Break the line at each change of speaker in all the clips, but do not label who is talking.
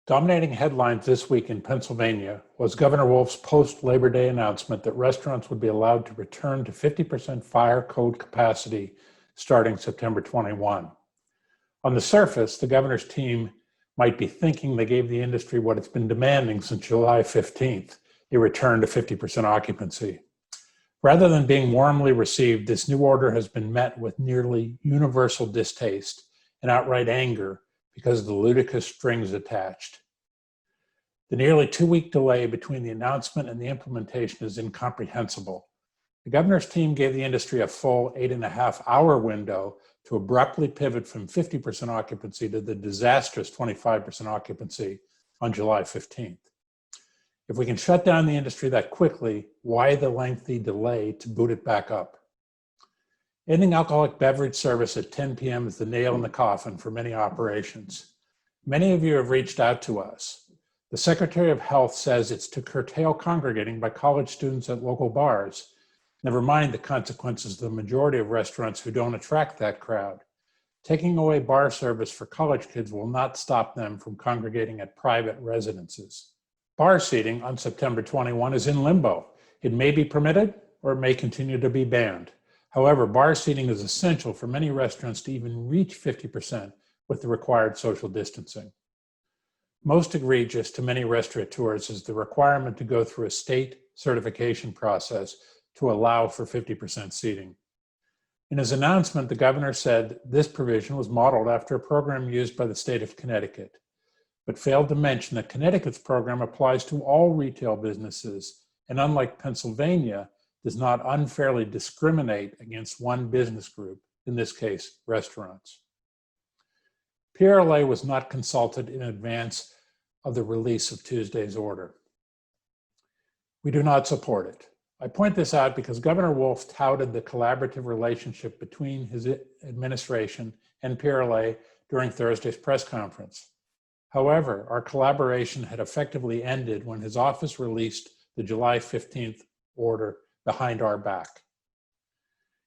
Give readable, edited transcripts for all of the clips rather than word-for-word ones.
Dominating headlines this week in Pennsylvania was Governor Wolf's post-Labor Day announcement that restaurants would be allowed to return to 50% fire code capacity starting September 21. On the surface, the governor's team might be thinking they gave the industry what it's been demanding since July 15th, a return to 50% occupancy. Rather than being warmly received, this new order has been met with nearly universal distaste and outright anger because of the ludicrous strings attached. The nearly 2-week delay between the announcement and the implementation is incomprehensible. The governor's team gave the industry a full 8.5-hour window to abruptly pivot from 50% occupancy to the disastrous 25% occupancy on July 15th. If we can shut down the industry that quickly, why the lengthy delay to boot it back up? Ending alcoholic beverage service at 10 p.m. is the nail in the coffin for many operations. Many of you have reached out to us. The Secretary of Health says it's to curtail congregating by college students at local bars. Never mind the consequences of the majority of restaurants who don't attract that crowd. Taking away bar service for college kids will not stop them from congregating at private residences. Bar seating on September 21 is in limbo. It may be permitted or it may continue to be banned. However, bar seating is essential for many restaurants to even reach 50% with the required social distancing. Most egregious to many restaurateurs is the requirement to go through a state certification process to allow for 50% seating. In his announcement, the governor said this provision was modeled after a program used by the state of Connecticut, but failed to mention that Connecticut's program applies to all retail businesses, and unlike Pennsylvania, does not unfairly discriminate against one business group, in this case, restaurants. PRLA was not consulted in advance of the release of Tuesday's order. We do not support it. I point this out because Governor Wolf touted the collaborative relationship between his administration and PRLA during Thursday's press conference. However, our collaboration had effectively ended when his office released the July 15th order behind our back.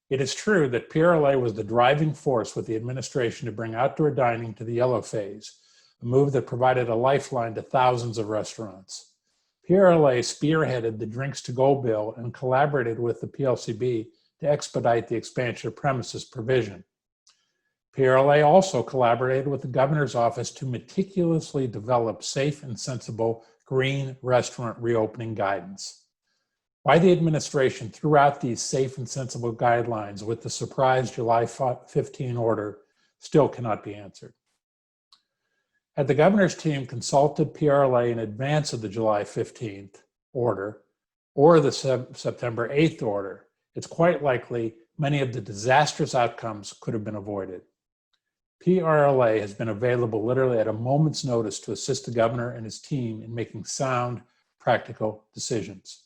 It is true that PRLA was the driving force with the administration to bring outdoor dining to the yellow phase, a move that provided a lifeline to thousands of restaurants. PRLA spearheaded the Drinks to Go bill and collaborated with the PLCB to expedite the expansion of premises provision. PRLA also collaborated with the governor's office to meticulously develop safe and sensible green restaurant reopening guidance. Why the administration threw out these safe and sensible guidelines with the surprise July 15 order still cannot be answered. Had the governor's team consulted PRLA in advance of the July 15th order or the September 8th order, it's quite likely many of the disastrous outcomes could have been avoided. PRLA has been available literally at a moment's notice to assist the governor and his team in making sound, practical decisions.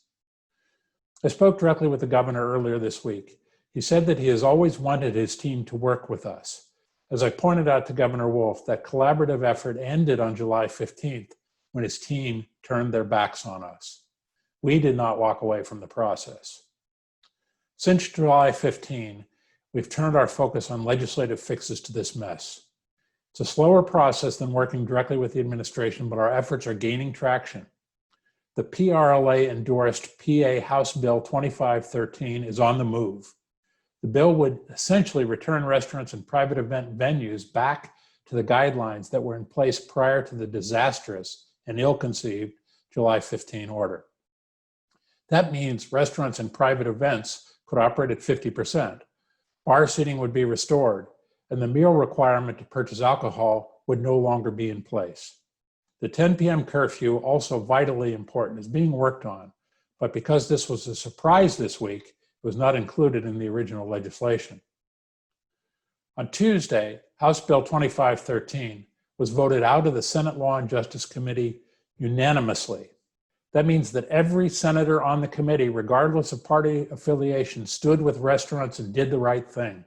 I spoke directly with the governor earlier this week. He said that he has always wanted his team to work with us. As I pointed out to Governor Wolf, that collaborative effort ended on July 15th when his team turned their backs on us. We did not walk away from the process. Since July 15, we've turned our focus on legislative fixes to this mess. It's a slower process than working directly with the administration, but our efforts are gaining traction. The PRLA-endorsed PA House Bill 2513 is on the move. The bill would essentially return restaurants and private event venues back to the guidelines that were in place prior to the disastrous and ill-conceived July 15 order. That means restaurants and private events could operate at 50%. Bar seating would be restored, and the meal requirement to purchase alcohol would no longer be in place. The 10 p.m. curfew, also vitally important, is being worked on, but because this was a surprise this week, it was not included in the original legislation. On Tuesday, House Bill 2513 was voted out of the Senate Law and Justice Committee unanimously. That means that every senator on the committee, regardless of party affiliation, stood with restaurants and did the right thing.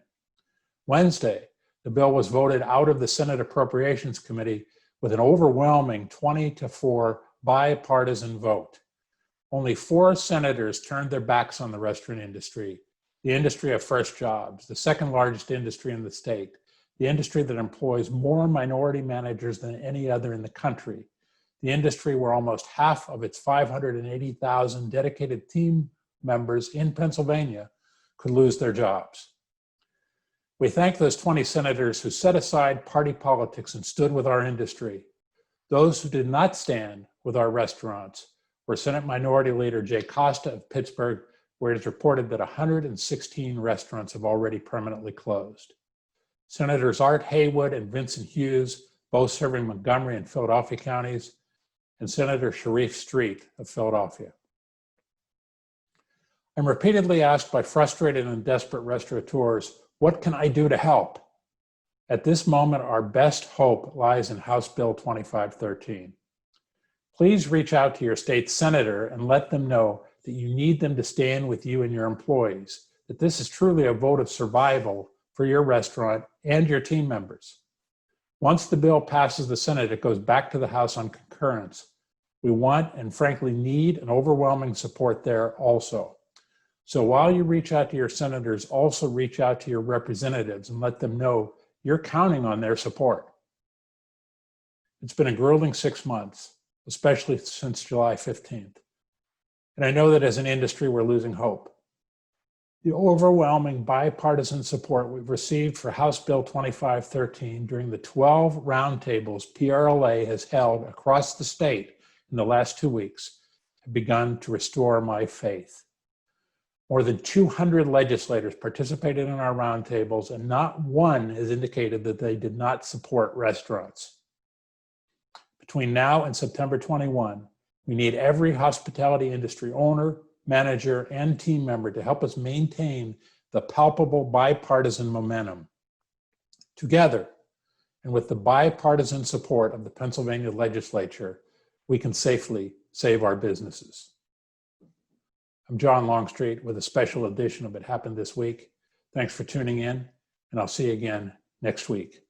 Wednesday, the bill was voted out of the Senate Appropriations Committee with an overwhelming 20-4 bipartisan vote. Only 4 senators turned their backs on the restaurant industry, the industry of first jobs, the second largest industry in the state, the industry that employs more minority managers than any other in the country, the industry where almost half of its 580,000 dedicated team members in Pennsylvania could lose their jobs. We thank those 20 senators who set aside party politics and stood with our industry. Those who did not stand with our restaurants were Senate Minority Leader Jay Costa of Pittsburgh, where it is reported that 116 restaurants have already permanently closed. Senators Art Haywood and Vincent Hughes, both serving Montgomery and Philadelphia counties, and Senator Sharif Street of Philadelphia. I'm repeatedly asked by frustrated and desperate restaurateurs, what can I do to help? At this moment, our best hope lies in House Bill 2513. Please reach out to your state senator and let them know that you need them to stand with you and your employees, that this is truly a vote of survival for your restaurant and your team members. Once the bill passes the Senate, it goes back to the House on concurrence. We want and frankly need an overwhelming support there also. So while you reach out to your senators, also reach out to your representatives and let them know you're counting on their support. It's been a grueling 6 months, especially since July 15th. And I know that as an industry, we're losing hope. The overwhelming bipartisan support we've received for House Bill 2513 during the 12 roundtables PRLA has held across the state in the last 2 weeks have begun to restore my faith. More than 200 legislators participated in our roundtables, and not one has indicated that they did not support restaurants. Between now and September 21, we need every hospitality industry owner, manager, and team member to help us maintain the palpable bipartisan momentum. Together, and with the bipartisan support of the Pennsylvania legislature, we can safely save our businesses. I'm John Longstreet with a special edition of It Happened This Week. Thanks for tuning in, and I'll see you again next week.